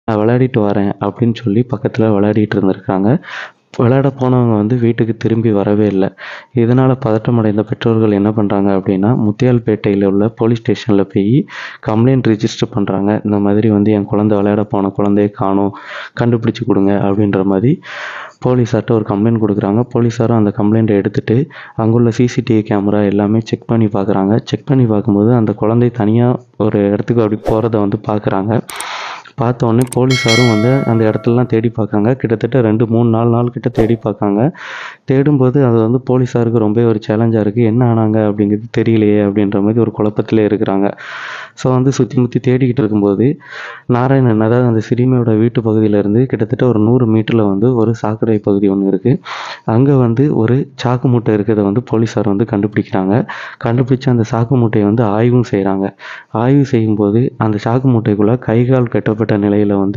நான் விளையாடிட்டு வரேன் அப்படின்னு சொல்லி பக்கத்தில் விளையாடிட்டு இருந்திருக்காங்க. விளையாட போனவங்க வந்து வீட்டுக்கு திரும்பி வரவே இல்லை. இதனால் பதட்டமடைந்த பெற்றோர்கள் என்ன பண்ணுறாங்க அப்படின்னா, முத்தியால்பேட்டையில் உள்ள போலீஸ் ஸ்டேஷனில் போய் கம்ப்ளைண்ட் ரிஜிஸ்டர் பண்ணுறாங்க. இந்த மாதிரி வந்து என் குழந்தை விளையாட போன குழந்தைய காணோம், கண்டுபிடிச்சி கொடுங்க அப்படின்ற மாதிரி போலீஸார்ட்ட ஒரு கம்ப்ளைண்ட் கொடுக்குறாங்க. போலீஸாரும் அந்த கம்ப்ளைண்ட்டை எடுத்துகிட்டு அங்குள்ள சிசிடிவி கேமரா எல்லாமே செக் பண்ணி பார்க்குறாங்க. செக் பண்ணி பார்க்கும்போது அந்த குழந்தை தனியாக ஒரு இடத்துக்கு அப்படி போகிறத வந்து பார்க்குறாங்க. பார்த்த உடனே போலீஸாரும் வந்து அந்த இடத்துலலாம் தேடி பார்க்காங்க. கிட்டத்தட்ட 2, 3, 4 நாள் கிட்ட தேடி பார்க்காங்க. தேடும்போது அது வந்து போலீஸாருக்கு ரொம்ப ஒரு சேலஞ்சாக இருக்குது. என்ன ஆனாங்க அப்படிங்கிறது தெரியலையே அப்படின்ற மாதிரி ஒரு குழப்பத்திலே இருக்கிறாங்க. ஸோ வந்து சுற்றி முற்றி தேடிக்கிட்டு இருக்கும்போது நாராயணன், அதாவது அந்த சிறுமியோட வீட்டு பகுதியிலேருந்து கிட்டத்தட்ட ஒரு 100 மீட்டரில் வந்து ஒரு சாக்கடை பகுதி ஒன்று இருக்குது. அங்கே வந்து ஒரு சாக்கு மூட்டை இருக்கிறத வந்து போலீஸார் வந்து கண்டுபிடிக்கிறாங்க. கண்டுபிடிச்சு அந்த சாக்கு மூட்டையை வந்து ஆய்வும் செய்கிறாங்க. ஆய்வு செய்யும்போது அந்த சாக்கு மூட்டைக்குள்ளே கை கால் கட்டப்பட்ட நிலையில் வந்து